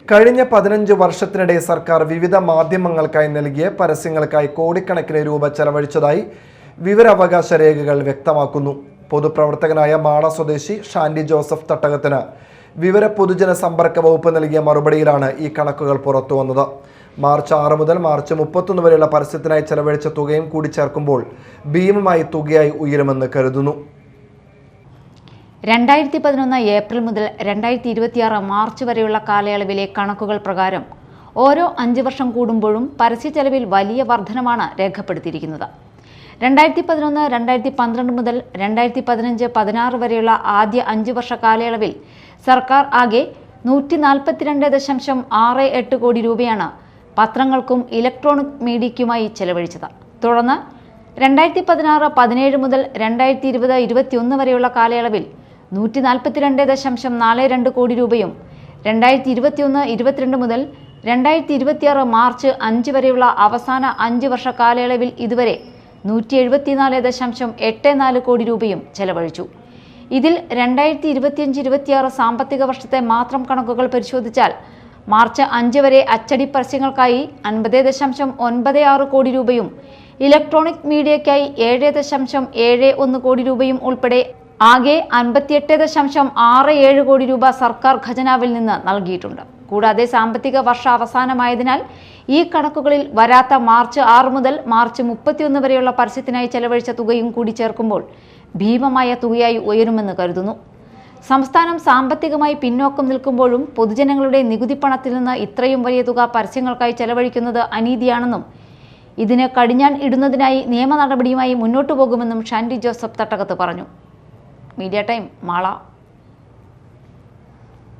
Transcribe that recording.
കഴിഞ്ഞ 15 വർഷത്തിനിടെ സർക്കാർ വിവിധ മാധ്യമങ്ങൾക്കായി നൽകിയ പരസ്യങ്ങൾക്കായി കോടിക്കണക്കിന് രൂപ ചെലവഴിച്ചതായി വിവരാവകാശ രേഖകൾ വ്യക്തമാക്കുന്നു. പൊതുപ്രവർത്തകനായ മാള സ്വദേശി ഷാൻഡി ജോസഫ് തട്ടകത്തിന് വിവര പൊതുജന സമ്പർക്ക വകുപ്പ് നൽകിയ മറുപടിയിലാണ് ഈ കണക്കുകൾ പുറത്തുവന്നത്. മാർച്ച് 6 മുതൽ മാർച്ച് 31 വരെയുള്ള പരസ്യത്തിനായി ചെലവഴിച്ച തുകയും കൂടി ചേർക്കുമ്പോൾ ഭീമമായി തുകയായി ഉയരുമെന്ന് കരുതുന്നു. 2011 ഏപ്രിൽ മുതൽ 2026 മാർച്ച് വരെയുള്ള കാലയളവിലെ കണക്കുകൾ പ്രകാരം ഓരോ 5 വർഷം കൂടുമ്പോഴും പരസ്യ ചെലവിൽ വലിയ വർധനമാണ് രേഖപ്പെടുത്തിയിരിക്കുന്നത്. 2011, 2012 മുതൽ 2015-16 വരെയുള്ള ആദ്യ 5 വർഷ കാലയളവിൽ സർക്കാർ ആകെ 142.68 കോടി രൂപയാണ് പത്രങ്ങൾക്കും ഇലക്ട്രോണിക് മീഡിയയ്ക്കുമായി ചെലവഴിച്ചത്. തുടർന്ന് 2016-17 മുതൽ 2020-21 വരെയുള്ള കാലയളവിൽ 142.42 കോടി രൂപയും 2021-22 മുതൽ 2026 മാർച്ച് 5 വരെയുള്ള അവസാന 5 വർഷ കാലയളവിൽ ഇതുവരെ 174.84 കോടി രൂപയും ചെലവഴിച്ചു. ഇതിൽ 2025-26 സാമ്പത്തിക വർഷത്തെ മാത്രം കണക്കുകൾ പരിശോധിച്ചാൽ മാർച്ച് 5 വരെ അച്ചടി പരസ്യങ്ങൾക്കായി 50.96 കോടി രൂപയും ഇലക്ട്രോണിക് മീഡിയയ്ക്കായി 7.71 കോടി രൂപയും ഉൾപ്പെടെ ആകെ 58.67 കോടി രൂപ സർക്കാർ ഖജനാവിൽ നിന്ന് നൽകിയിട്ടുണ്ട്. കൂടാതെ സാമ്പത്തിക വർഷ അവസാനമായതിനാൽ ഈ കണക്കുകളിൽ വരാത്ത മാർച്ച് 6 മുതൽ മാർച്ച് 31 വരെയുള്ള പരസ്യത്തിനായി ചെലവഴിച്ച തുകയും കൂടി ചേർക്കുമ്പോൾ ഭീമമായ തുകയായി ഉയരുമെന്ന് കരുതുന്നു. സംസ്ഥാനം സാമ്പത്തികമായി പിന്നോക്കം നിൽക്കുമ്പോഴും പൊതുജനങ്ങളുടെ നികുതി പണത്തിൽ നിന്ന് ഇത്രയും വലിയ തുക പരസ്യങ്ങൾക്കായി ചെലവഴിക്കുന്നത് അനീതിയാണെന്നും ഇതിന് കടിഞ്ഞാൺ ഇടുന്നതിനായി നിയമ നടപടിയുമായി മുന്നോട്ടു പോകുമെന്നും ഷാൻഡി ജോസഫ് തട്ടകത്ത് പറഞ്ഞു. Media time, Mala.